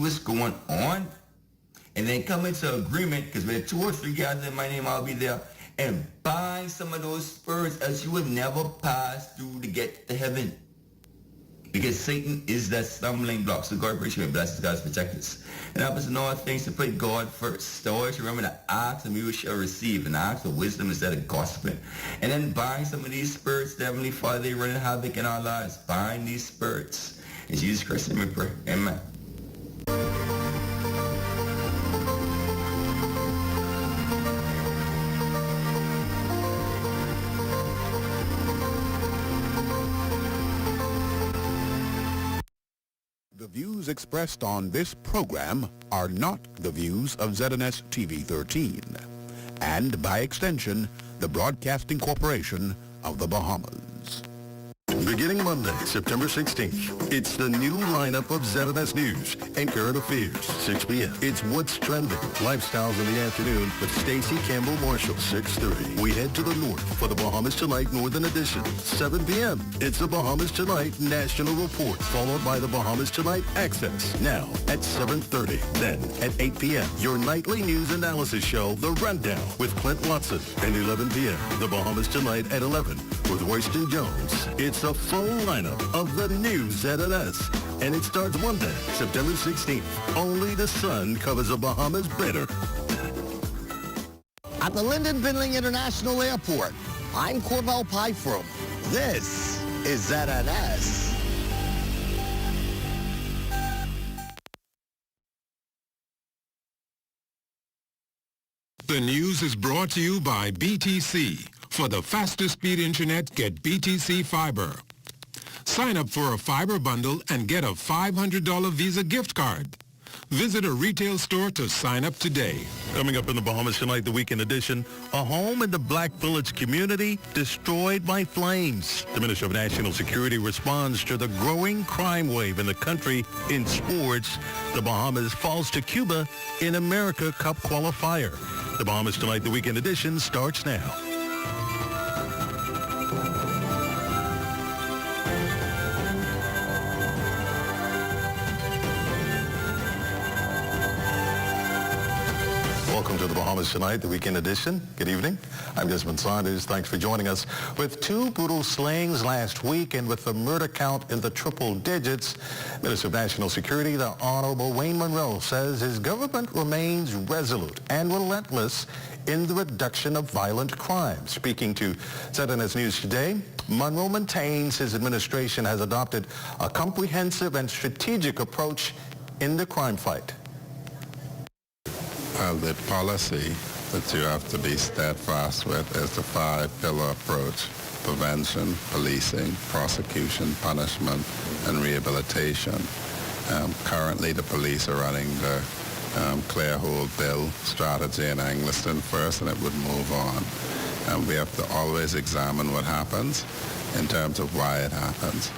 what's going on, and then come into agreement, because where 2 or 3 gathered in my name, I'll be there, and bind some of those spirits as you would never pass through to get to heaven. Because Satan is that stumbling block. So God appreciate blessings, God's protect us. And help us in all things to put God first. To always remember to ask and we shall receive. And ask for wisdom instead of gossiping. And then bind some of these spirits, the Heavenly Father, they running havoc in our lives. Bind these spirits. In Jesus Christ's name we pray. Amen. The views expressed on this program are not the views of ZNS TV 13 and, by extension, the Broadcasting Corporation of the Bahamas. Beginning Monday, September 16th, it's the new lineup of ZNS News and Current Affairs, 6 p.m. It's What's Trending, Lifestyles in the Afternoon with Stacey Campbell Marshall, 6:30. We head to the north for the Bahamas Tonight Northern Edition, 7 p.m. It's the Bahamas Tonight National Report, followed by the Bahamas Tonight Access, now at 7:30. Then, at 8 p.m., your nightly news analysis show, The Rundown, with Clint Watson, and 11 p.m., the Bahamas Tonight at 11 with Royston Jones. It's a full lineup of the new ZNS, and it starts Monday, September 16th. Only the sun covers the Bahamas better. At the Lyndon Bindling International Airport, I'm Corbell Pyfrom. This is ZNS. The news is brought to you by BTC. For the fastest speed internet, get BTC Fiber. Sign up for a fiber bundle and get a $500 Visa gift card. Visit a retail store to sign up today. Coming up in the Bahamas Tonight, the weekend edition, a home in the Black Village community destroyed by flames. The Minister of National Security responds to the growing crime wave in the country. In sports, the Bahamas falls to Cuba in America Cup qualifier. The Bahamas Tonight, the weekend edition starts now. Welcome to the Bahamas Tonight, the weekend edition. Good evening. I'm Desmond Saunders. Thanks for joining us. With 2 brutal slayings last week and with the murder count in the triple digits, Minister of National Security, the Honorable Wayne Monroe, says his government remains resolute and relentless in the reduction of violent crime. Speaking to ZNS News Today, Monroe maintains his administration has adopted a comprehensive and strategic approach in the crime fight. The policy that you have to be steadfast with is the 5-pillar approach: prevention, policing, prosecution, punishment, and rehabilitation. Currently, the police are running the clear hold bill strategy in Angliston first, and it would move on. And we have to always examine what happens in terms of why it happens.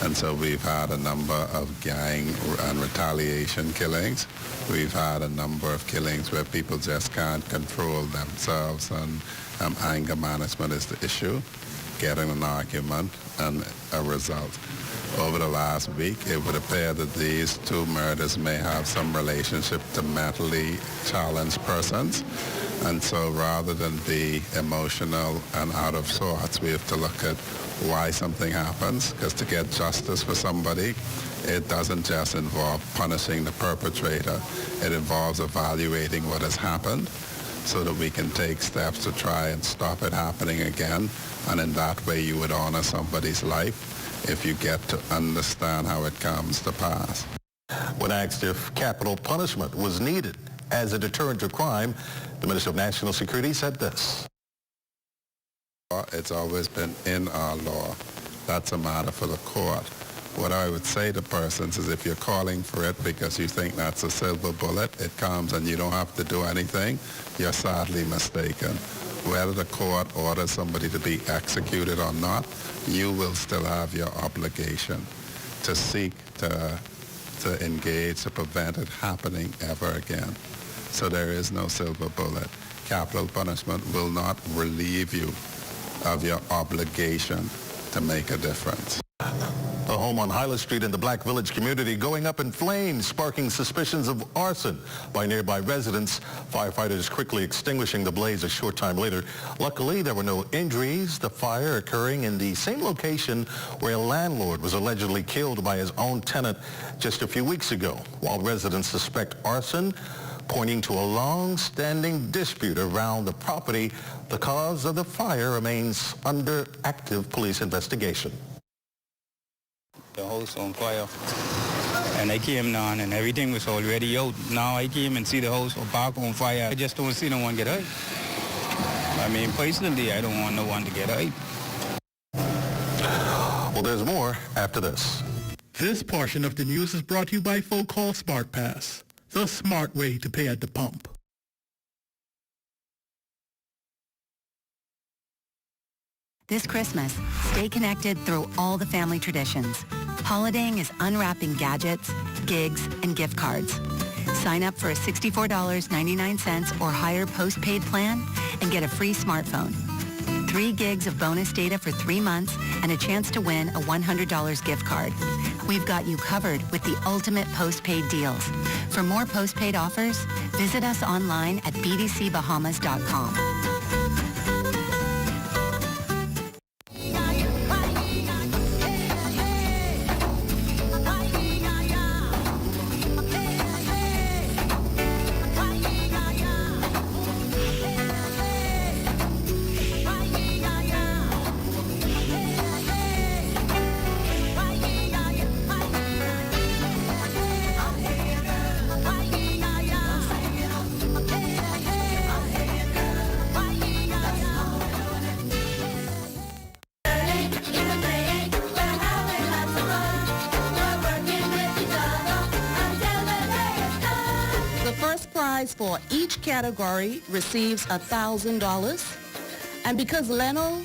And so we've had a number of gang and retaliation killings. We've had a number of killings where people just can't control themselves, and anger management is the issue, getting an argument and a result. Over the last week, it would appear that these 2 murders may have some relationship to mentally challenged persons. And so rather than be emotional and out of sorts, we have to look at why something happens, because to get justice for somebody, it doesn't just involve punishing the perpetrator. It involves evaluating what has happened so that we can take steps to try and stop it happening again. And in that way, you would honor somebody's life if you get to understand how it comes to pass. When asked if capital punishment was needed as a deterrent to crime, the Minister of National Security said this. It's always been in our law. That's a matter for the court. What I would say to persons is if you're calling for it because you think that's a silver bullet, it comes and you don't have to do anything, you're sadly mistaken. Whether the court orders somebody to be executed or not, you will still have your obligation to seek to engage to prevent it happening ever again. So there is no silver bullet. Capital punishment will not relieve you of your obligation to make a difference. The home on Hyla Street in the Black Village community going up in flames, sparking suspicions of arson by nearby residents. Firefighters quickly extinguishing the blaze a short time later. Luckily, there were no injuries. The fire occurring in the same location where a landlord was allegedly killed by his own tenant just a few weeks ago. While residents suspect arson, pointing to a long-standing dispute around the property, the cause of the fire remains under active police investigation. The house on fire, and I came down and everything was already out. Now I came and see the house back on fire. I just don't see no one get hurt. I mean, personally, I don't want no one to get hurt. Well, there's more after this. This portion of the news is brought to you by Folk Call Smart Pass, the smart way to pay at the pump. This Christmas, stay connected through all the family traditions. Holidaying is unwrapping gadgets, gigs, and gift cards. Sign up for a $64.99 or higher postpaid plan and get a free smartphone. 3 gigs of bonus data for 3 months and a chance to win a $100 gift card. We've got you covered with the ultimate postpaid deals. For more postpaid offers, visit us online at bdcbahamas.com. For each category receives $1,000. And because Leno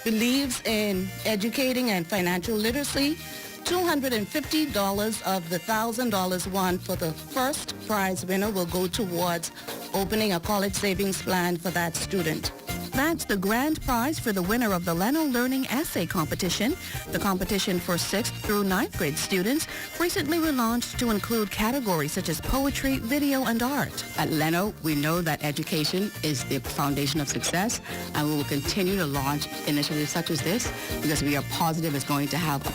believes in educating and financial literacy, $250 of the $1,000 won for the first prize winner will go towards opening a college savings plan for that student. That's the grand prize for the winner of the Leno Learning Essay Competition. The competition for 6th through 9th grade students recently relaunched to include categories such as poetry, video, and art. At Leno, we know that education is the foundation of success, and we will continue to launch initiatives such as this because we are positive it's going to have a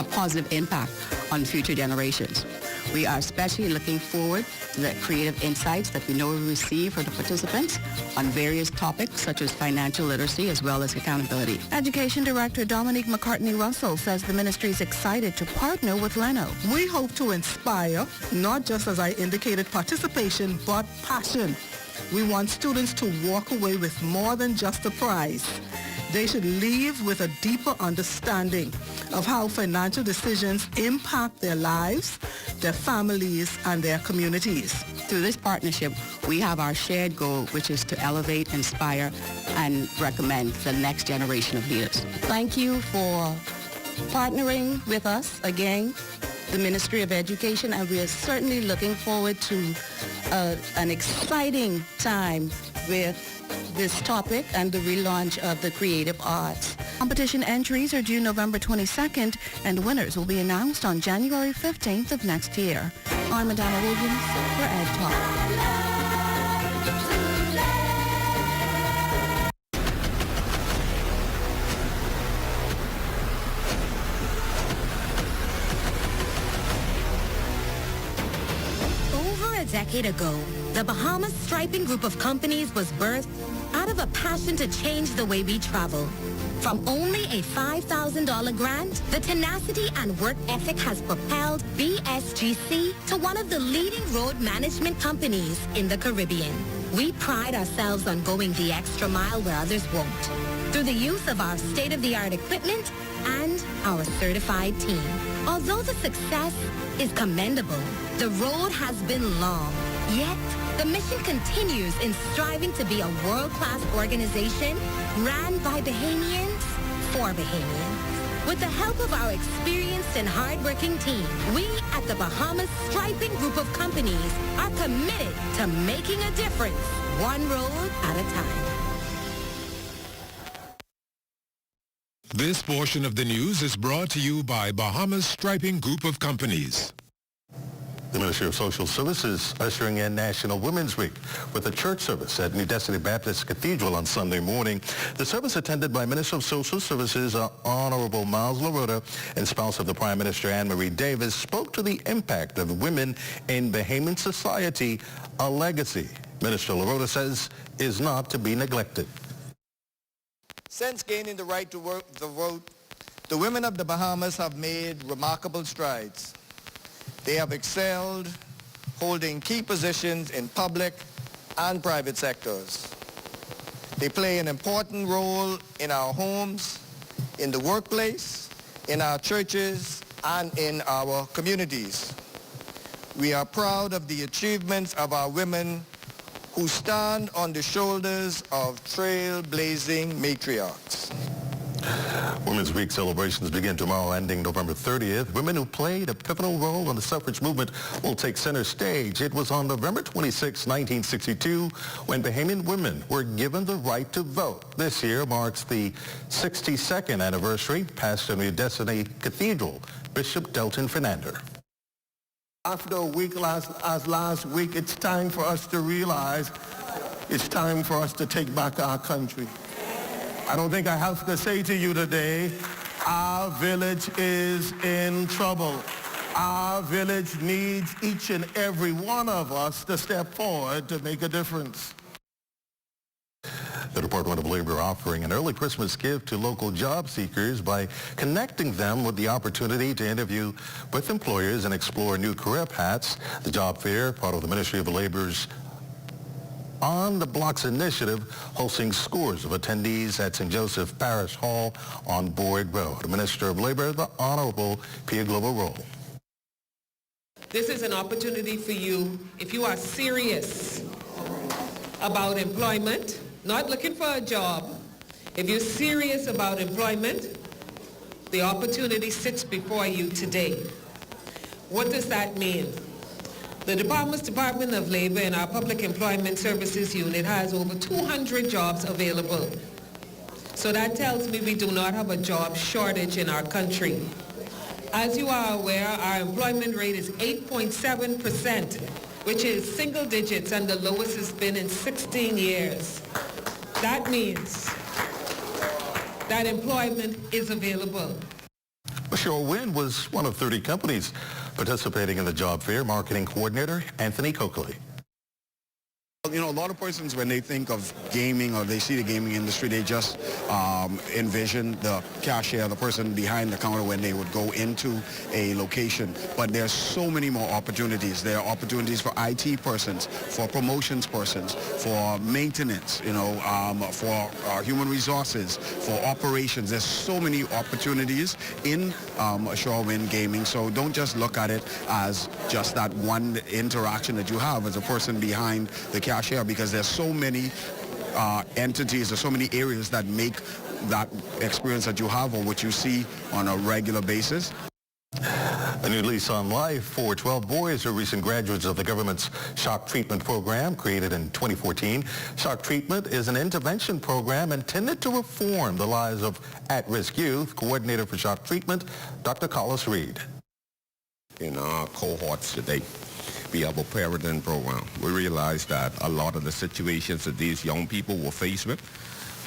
positive impact on future generations. We are especially looking forward to the creative insights that we know we receive from the participants on various topics such as financial literacy as well as accountability. Education Director Dominique McCartney-Russell says the ministry is excited to partner with Leno. We hope to inspire, not just as I indicated, participation, but passion. We want students to walk away with more than just a prize. They should leave with a deeper understanding of how financial decisions impact their lives, their families, and their communities. Through this partnership, we have our shared goal, which is to elevate, inspire, and recommend the next generation of leaders. Thank you for partnering with us again, the Ministry of Education, and we are certainly looking forward to an exciting time with this topic and the relaunch of the creative arts. Competition entries are due November 22nd, and winners will be announced on January 15th of next year. I'm Madonna Williams for Ed Talk. A decade ago, the Bahamas Striping group of companies was birthed out of a passion to change the way we travel. From only a $5,000 grant, the tenacity and work ethic has propelled BSGC to one of the leading road management companies in the Caribbean. We pride ourselves on going the extra mile where others won't, through the use of our state-of-the-art equipment and our certified team. Although the success is commendable, the road has been long. Yet, the mission continues in striving to be a world-class organization ran by Bahamians for Bahamians. With the help of our experienced and hardworking team, we at the Bahamas Striping group of companies are committed to making a difference, one road at a time. This portion of the news is brought to you by Bahamas Striping Group of Companies. The Ministry of Social Services ushering in National Women's Week with a church service at New Destiny Baptist Cathedral on Sunday morning. The service attended by Minister of Social Services Honorable Miles LaRota and spouse of the Prime Minister Anne-Marie Davis spoke to the impact of women in Bahamian society, a legacy Minister LaRota says is not to be neglected. Since gaining the right to vote, the women of the Bahamas have made remarkable strides. They have excelled, holding key positions in public and private sectors. They play an important role in our homes, in the workplace, in our churches, and in our communities. We are proud of the achievements of our women who stand on the shoulders of trailblazing matriarchs. Women's Week celebrations begin tomorrow, ending November 30th. Women who played a pivotal role in the suffrage movement will take center stage. It was on November 26, 1962, when Bahamian women were given the right to vote. This year marks the 62nd anniversary. Pastor New Destiny Cathedral, Bishop Delton Fernander. After a week as last week, it's time for us to realize it's time for us to take back our country. I don't think I have to say to you today, our village is in trouble. Our village needs each and every one of us to step forward to make a difference. The Department of Labor offering an early Christmas gift to local job seekers by connecting them with the opportunity to interview with employers and explore new career paths. The job fair, part of the Ministry of Labor's On the Blocks initiative, hosting scores of attendees at St. Joseph Parish Hall on Boyd Road. Minister of Labor, the Honorable Pia Glover-Roll. This is an opportunity for you, if you are serious about employment, not looking for a job. If you're serious about employment, the opportunity sits before you today. What does that mean? The Bahamas Department of Labor and our Public Employment Services Unit has over 200 jobs available. So that tells me we do not have a job shortage in our country. As you are aware, our employment rate is 8.7%, which is single digits and the lowest it's been in 16 years. That means that employment is available. Michelle Wynn was one of 30 companies participating in the job fair. Marketing coordinator Anthony Coakley. You know, a lot of persons, when they think of gaming or they see the gaming industry, they just envision the cashier, the person behind the counter when they would go into a location. But there's so many more opportunities. There are opportunities for IT persons, for promotions persons, for maintenance, you know, for human resources, for operations. There's so many opportunities in Shorewin Gaming. So don't just look at it as just that one interaction that you have as a person behind the cashier, because there's so many entities, there's so many areas that make that experience that you have or what you see on a regular basis. A new lease on life for 12 boys who are recent graduates of the government's shock treatment program created in 2014. Shock treatment is an intervention program intended to reform the lives of at-risk youth. Coordinator for shock treatment, Dr. Collis Reed. In our cohorts today, we have a parenting program. We realized that a lot of the situations that these young people were faced with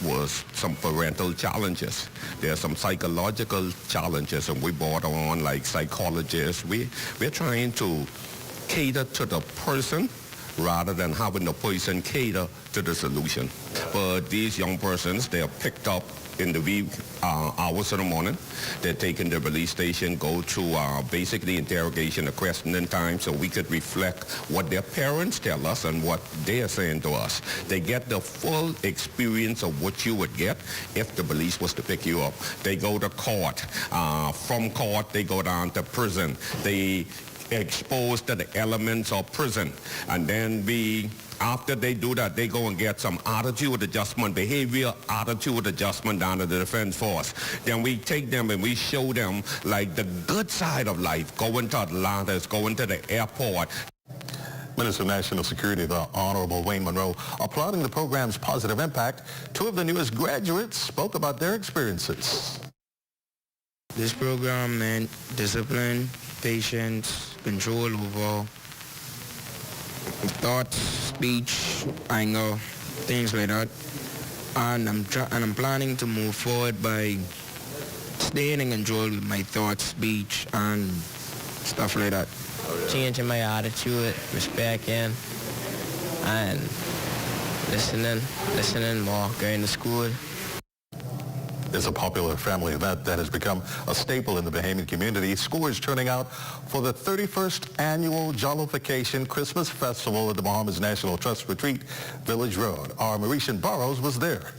was some parental challenges. There are some psychological challenges, and we brought on like psychologists. We're trying to cater to the person rather than having the person cater to the solution. But these young persons, they are picked up in the wee hours of the morning. They're taken to the release station, go through basically interrogation or questioning time so we could reflect what their parents tell us and what they are saying to us. They get the full experience of what you would get if the police was to pick you up. They go to court. From court, they go down to prison. They exposed to the elements of prison. And then after they do that, they go and get some attitude adjustment, behavior attitude adjustment down to the defense force. Then we take them and we show them like the good side of life, going to Atlanta, going to the airport. Minister of National Security, the Honorable Wayne Monroe, applauding the program's positive impact. Two of the newest graduates spoke about their experiences. This program meant discipline, patience, control over thoughts, speech, anger, things like that. And I'm planning to move forward by staying in control with my thoughts, speech, and stuff like that. Changing my attitude, respecting, and listening more, going to school. It's a popular family event that has become a staple in the Bahamian community. Scores turning out for the 31st annual Jollification Christmas Festival at the Bahamas National Trust Retreat Village Road. Our Mauritian Burrows was there.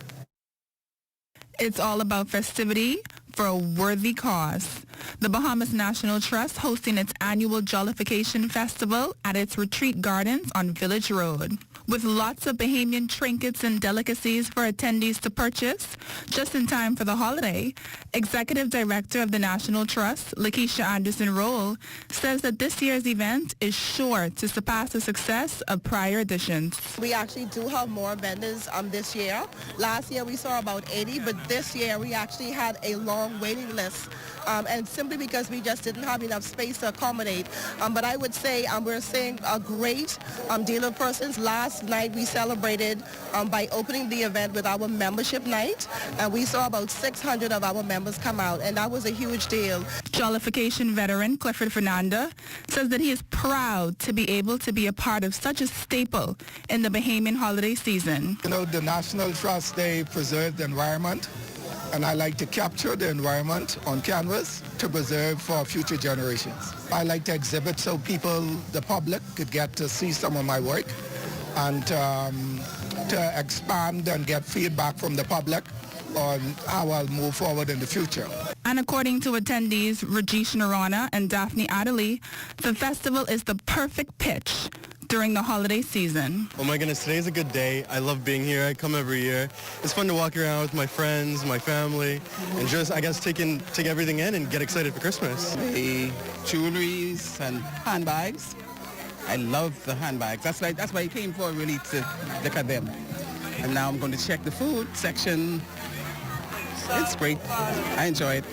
It's all about festivity for a worthy cause. The Bahamas National Trust hosting its annual Jollification Festival at its retreat gardens on Village Road. With lots of Bahamian trinkets and delicacies for attendees to purchase, just in time for the holiday, Executive Director of the National Trust, Lakeisha Anderson-Roll, says that this year's event is sure to surpass the success of prior editions. We actually do have more vendors this year. Last year we saw about 80, but this year we actually had a long waiting list, and simply because we just didn't have enough space to accommodate. But I would say we're seeing a great deal of persons. Last night we celebrated by opening the event with our membership night, and we saw about 600 of our members come out, and that was a huge deal. Jollification veteran Clifford Fernanda says that he is proud to be able to be a part of such a staple in the Bahamian holiday season. You know, the National Trust, they preserve the environment, and I like to capture the environment on canvas to preserve for future generations. I like to exhibit so people, the public, could get to see some of my work and to expand and get feedback from the public on how I'll move forward in the future. And according to attendees Rajesh Narana and Daphne Adderley, the festival is the perfect pitch during the holiday season. Oh my goodness, today's a good day. I love being here. I come every year. It's fun to walk around with my friends, my family, and just, I guess, take everything in and get excited for Christmas. The jewelries and handbags. I love the handbags. That's why I came for, really, to look at them. And now I'm going to check the food section. It's great. I enjoy it.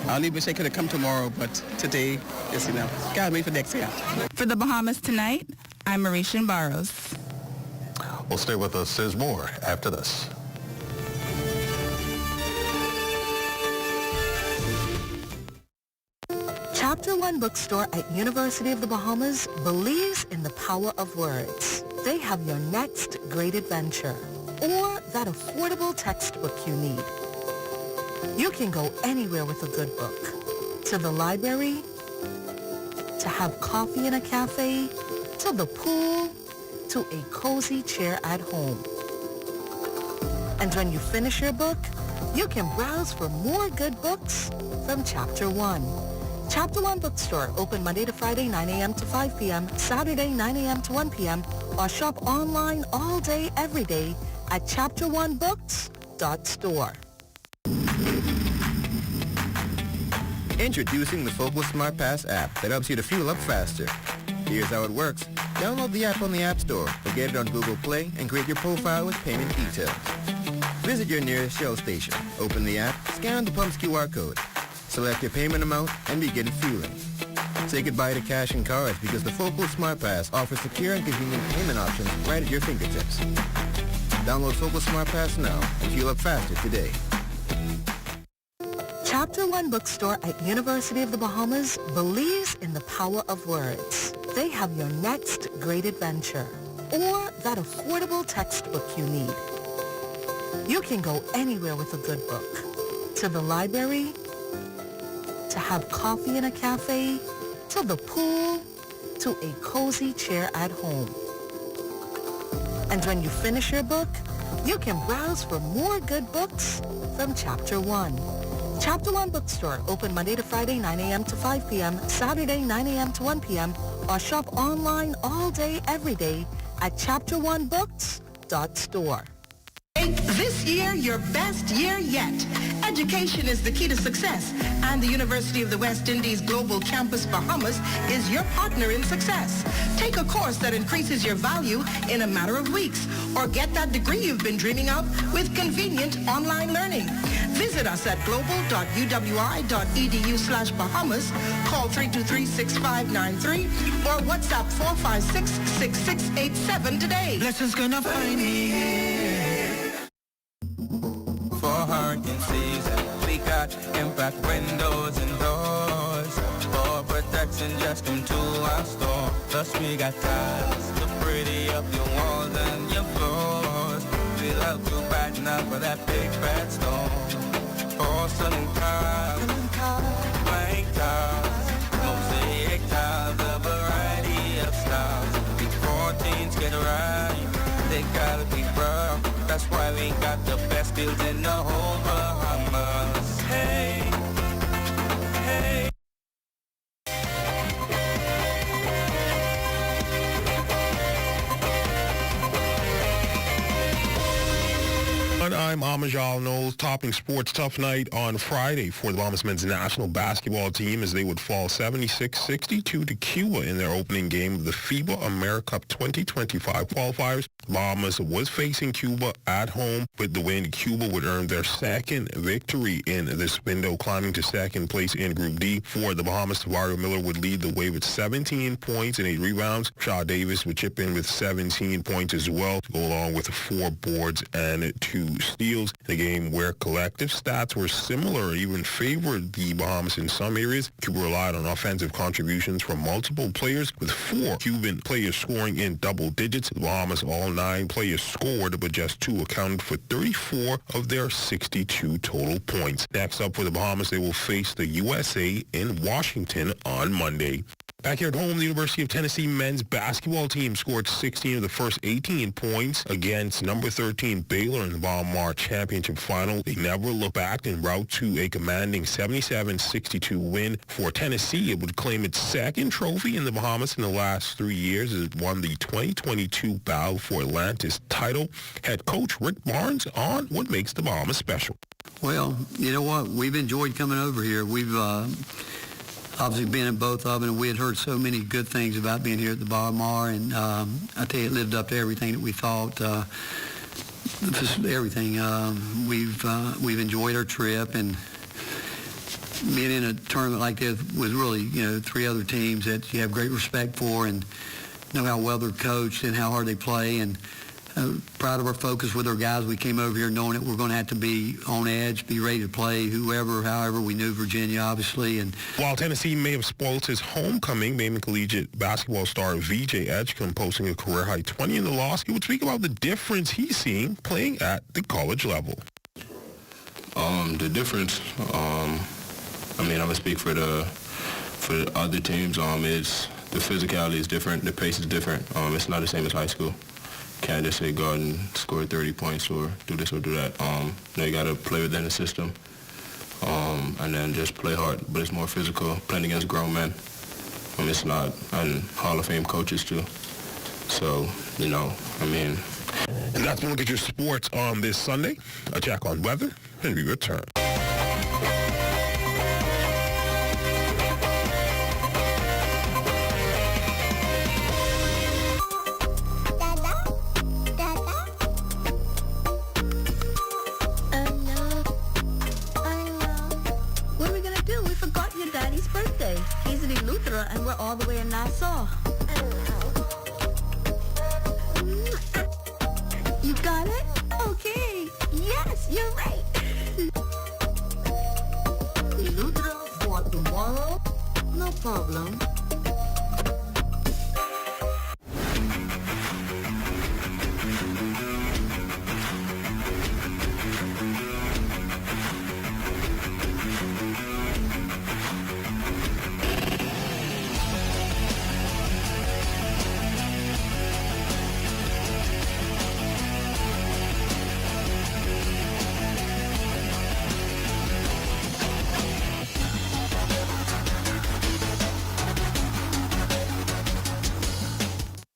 I only wish I could have come tomorrow, but today is enough. Can't wait for next year. For the Bahamas Tonight, I'm Mauritian Barros. Well, stay with us. There's more after this. Chapter 1 Bookstore at University of the Bahamas believes in the power of words. They have your next great adventure or that affordable textbook you need. You can go anywhere with a good book. To the library, to have coffee in a cafe, to the pool, to a cozy chair at home. And when you finish your book, you can browse for more good books from Chapter 1. Chapter 1 Bookstore, open Monday to Friday, 9 a.m. to 5 p.m., Saturday, 9 a.m. to 1 p.m., or shop online all day, every day at chapter1books.store. Introducing the Focal Smart Pass app that helps you to fuel up faster. Here's how it works. Download the app on the App Store or get it on Google Play and create your profile with payment details. Visit your nearest Shell station. Open the app, scan the pump's QR code. Select your payment amount and begin fueling. Say goodbye to cash and cards because the Focal Smart Pass offers secure and convenient payment options right at your fingertips. Download Focal Smart Pass now and fuel up faster today. Chapter 1 Bookstore at University of the Bahamas believes in the power of words. They have your next great adventure or that affordable textbook you need. You can go anywhere with a good book. To the library, to have coffee in a cafe, to the pool, to a cozy chair at home. And when you finish your book, you can browse for more good books from Chapter 1. Chapter 1 Bookstore, open Monday to Friday, 9 a.m. to 5 p.m., Saturday, 9 a.m. to 1 p.m., or shop online all day, every day at chapter1books.store. Make this year your best year yet. Education is the key to success, and the University of the West Indies Global Campus Bahamas is your partner in success. Take a course that increases your value in a matter of weeks, or get that degree you've been dreaming of with convenient online learning. Visit us at global.uwi.edu/Bahamas, call 323-6593, or WhatsApp 456-6687 today. Blessings gonna find me here. For hurricane season, we got impact windows and doors. For protection, just come to our store. Plus we got tiles to pretty up your walls and your floors. We'll help you brighten up for that big bad storm. Porcelain tiles, blank tiles, mosaic tiles, a variety of styles. Before things get right, they gotta be rough. That's why we got the best deals in the whole Bahamas. Hey, hey. I'm Amajal Knowles, topping Sports Tough Night on Friday for the Bahamas men's national basketball team as they would fall 76-62 to Cuba in their opening game of the FIBA AmeriCup 2025 qualifiers. Bahamas was facing Cuba at home. With the win, Cuba would earn their second victory in this window, climbing to second place in Group D. For the Bahamas, Tavario Miller would lead the way with 17 points and 8 rebounds. Shaw Davis would chip in with 17 points as well, to go along with 4 boards and 2 steals. In a game where collective stats were similar, even favored the Bahamas in some areas. Cuba relied on offensive contributions from multiple players, with 4 Cuban players scoring in double digits. The Bahamas, all 9 players scored, but just 2 accounted for 34 of their 62 total points. Next up for the Bahamas, they will face the USA in Washington on Monday. Back here at home, the University of Tennessee men's basketball team scored 16 of the first 18 points against number 13 Baylor in the Bahamas Championship Final. They never looked back en route to a commanding 77-62 win. For Tennessee, it would claim its second trophy in the Bahamas in the last 3 years as it won the 2022 Battle for Atlantis title. Head coach Rick Barnes on what makes the Bahamas special. Well, you know what? We've enjoyed coming over here. We've obviously been in both of them, and we had heard so many good things about being here at the Bahamas, and I tell you, it lived up to everything that we thought. Just everything. We've enjoyed our trip, and being in a tournament like this with really, 3 other teams that you have great respect for and know how well they're coached and how hard they play, and proud of our focus with our guys. We came over here knowing that we're going to have to be on edge, be ready to play however. We knew Virginia, obviously. And while Tennessee may have spoiled his homecoming, Bayman Collegiate basketball star VJ Edgecombe posting a career-high 20 in the loss, he would speak about the difference he's seeing playing at the college level. The difference, I'm going to speak for the other teams. It's the physicality is different, the pace is different. It's not the same as high school. Can't just say go out and score 30 points or do this or do that. You got to play within the system and then just play hard. But it's more physical, playing against grown men. It's not, and Hall of Fame coaches too. So, And that's when we get your sports on this Sunday. A check on weather, and we return. And we're all the way in Nassau. You got it? Okay. Yes, you're right. Eleuthera for tomorrow? No problem.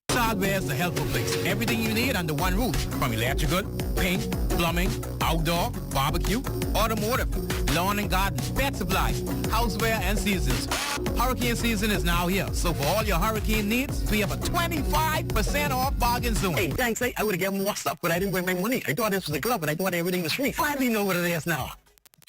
Hardware is the helpful place. Everything you need under one roof. From electrical, paint, plumbing, outdoor, barbecue, automotive, lawn and garden, pet supplies, houseware, and seasons. Hurricane season is now here. So for all your hurricane needs, we have a 25% off bargain zone. Hey, thanks. I would have given more stuff, but I didn't bring my money. I thought this was a club, but I thought everything was free. Finally know what it is now.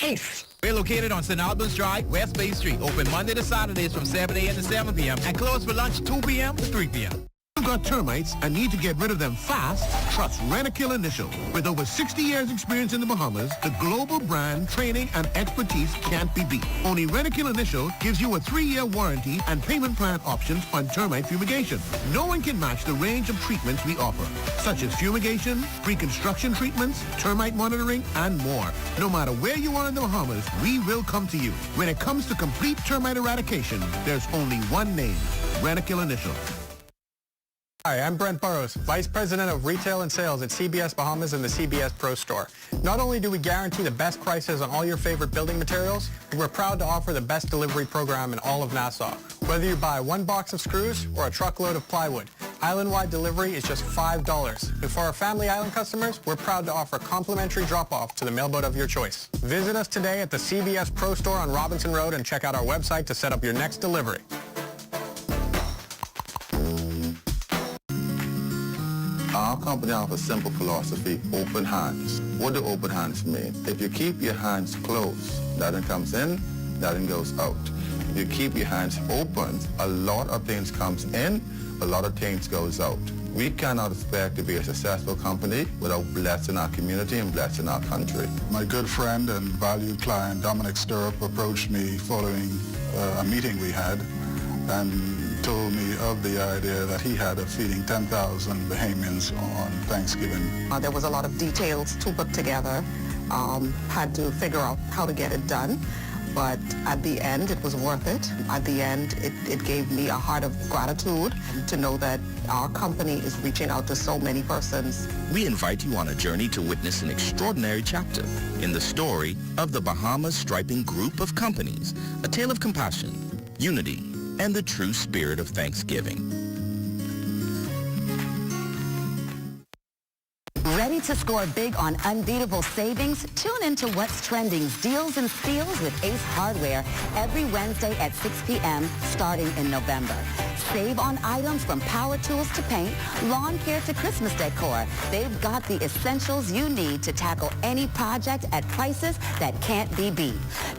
Ace. We're located on St. Albans Drive, West Bay Street. Open Monday to Saturdays from 7 a.m. to 7 p.m. and closed for lunch 2 p.m. to 3 p.m. You've got termites and need to get rid of them fast? Trust Rent-A-Kill Initial. With over 60 years experience in the Bahamas, the global brand, training, and expertise can't be beat. Only Rent-A-Kill Initial gives you a 3-year warranty and payment plan options on termite fumigation. No one can match the range of treatments we offer, such as fumigation, pre-construction treatments, termite monitoring, and more. No matter where you are in the Bahamas, we will come to you. When it comes to complete termite eradication, there's only one name, Rent-A-Kill Initial. Hi, I'm Brent Burrows, Vice President of Retail and Sales at CBS Bahamas and the CBS Pro Store. Not only do we guarantee the best prices on all your favorite building materials, but we're proud to offer the best delivery program in all of Nassau. Whether you buy one box of screws or a truckload of plywood, island-wide delivery is just $5. And for our Family Island customers, we're proud to offer complimentary drop-off to the mailboat of your choice. Visit us today at the CBS Pro Store on Robinson Road and check out our website to set up your next delivery. Our company offers a simple philosophy, open hands. What do open hands mean? If you keep your hands closed, nothing comes in, nothing goes out. If you keep your hands open, a lot of things comes in, a lot of things goes out. We cannot expect to be a successful company without blessing our community and blessing our country. My good friend and valued client, Dominic Stirrup, approached me following a meeting we had and told me of the idea that he had of feeding 10,000 Bahamians on Thanksgiving. There was a lot of details to put together. Had to figure out how to get it done. But at the end, it was worth it. At the end, it gave me a heart of gratitude to know that our company is reaching out to so many persons. We invite you on a journey to witness an extraordinary chapter in the story of the Bahamas Striping Group of Companies, a tale of compassion, unity, and the true spirit of Thanksgiving. Ready to score big on unbeatable savings? Tune into What's Trending's Deals and Steals with Ace Hardware every Wednesday at 6 p.m. starting in November. Save on items from power tools to paint, lawn care to Christmas decor. They've got the essentials you need to tackle any project at prices that can't be beat.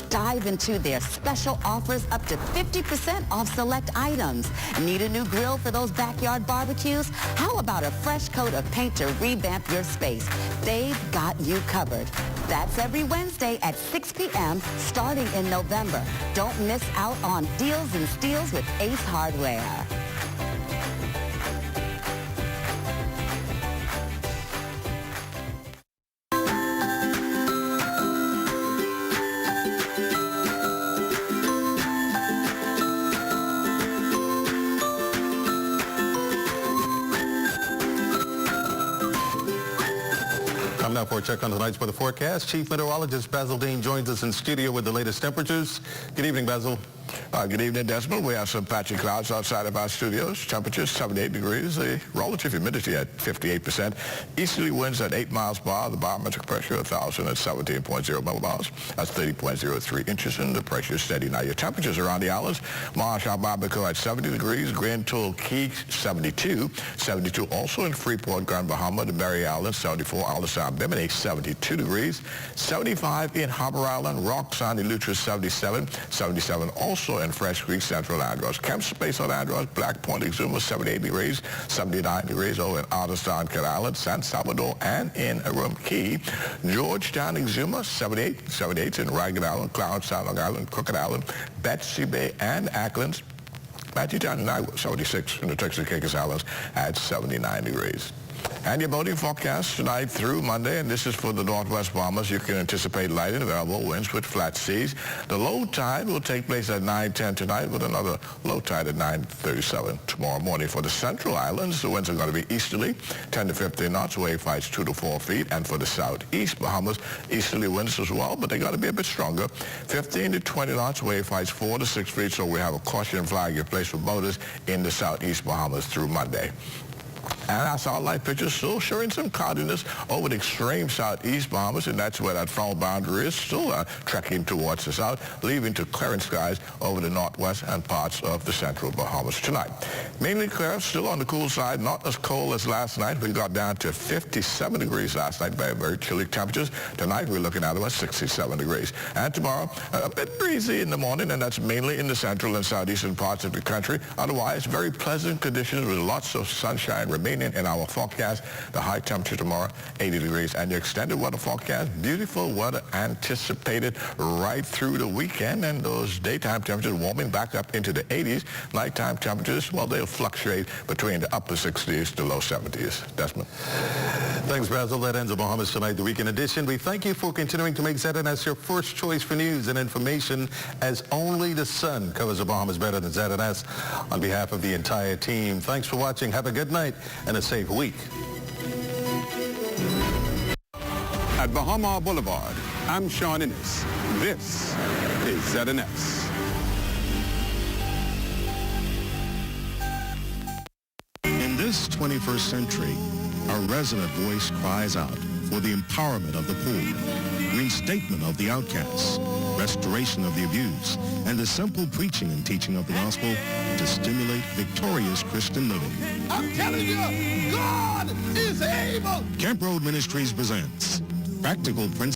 Dive into their special offers up to 50% off select items. Need a new grill for those backyard barbecues? How about a fresh coat of paint to revamp your space? They've got you covered. That's every Wednesday at 6 p.m. starting in November. Don't miss out on Deals and Steals with Ace Hardware. Time now for a check on tonight's weather forecast. Chief Meteorologist Basil Dean joins us in studio with the latest temperatures. Good evening, Basil. Good evening, Desmond. We have some patchy clouds outside of our studios. Temperatures 78 degrees. The relative humidity at 58%. Easterly winds at 8 miles per hour. The barometric pressure 1,017.0 millibars. That's 30.03 inches, and the pressure is steady. Now, your temperatures around the islands. Marshall Barbecue at 70 degrees. Grand Toul Key 72. 72 also in Freeport, Grand Bahama. The Berry Island 74. Alisal Bimini 72 degrees. 75 in Harbor Island. Rock Sandy Lutra 77. 77 also in Fresh Creek, Central Andros. Camp Space on Andros, Black Point, Exuma, 78 degrees, 79 degrees over in Otterstown, Kid Island, San Salvador, and in Arum Key. Georgetown, Exuma, 78, 78 in Ragged Island, Cloud, San Long Island, Crooked Island, Betsy Bay, and Acklands. Matthewtown and Iowa, 76 in the Texas Caicos Islands at 79 degrees. And your boating forecast tonight through Monday, and this is for the Northwest Bahamas. You can anticipate light and variable winds with flat seas. The low tide will take place at 9:10 tonight with another low tide at 9:37 tomorrow morning. For the Central Islands, the winds are going to be easterly, 10 to 15 knots, wave heights 2 to 4 feet. And for the Southeast Bahamas, easterly winds as well, but they're going to be a bit stronger, 15 to 20 knots, wave heights 4 to 6 feet. So we have a caution flag in place for boaters in the Southeast Bahamas through Monday. And our satellite picture still showing some cloudiness over the extreme southeast Bahamas, and that's where that front boundary is, still trekking towards the south, leaving to clearing skies over the northwest and parts of the central Bahamas tonight. Mainly clear, still on the cool side, not as cold as last night. We got down to 57 degrees last night, very chilly temperatures. Tonight we're looking at about 67 degrees. And tomorrow, a bit breezy in the morning, and that's mainly in the central and southeastern parts of the country. Otherwise, very pleasant conditions with lots of sunshine remaining in our forecast. The high temperature tomorrow, 80 degrees, and the extended weather forecast, beautiful weather anticipated right through the weekend, and those daytime temperatures warming back up into the 80s. Nighttime temperatures, well, they'll fluctuate between the upper 60s to low 70s. Desmond. Thanks, Basil. That ends the Bahamas Tonight, the weekend edition. We thank you for continuing to make ZNS your first choice for news and information, as only the sun covers the Bahamas better than ZNS. On behalf of the entire team, thanks for watching. Have a good night and a safe week. At Bahama Boulevard, I'm Sean Innes. This is ZNS. In this 21st century, a resonant voice cries out for the empowerment of the poor, reinstatement of the outcasts, restoration of the abused, and the simple preaching and teaching of the gospel to stimulate victorious Christian living. I'm telling you, God is able. Camp Road Ministries presents Practical Principles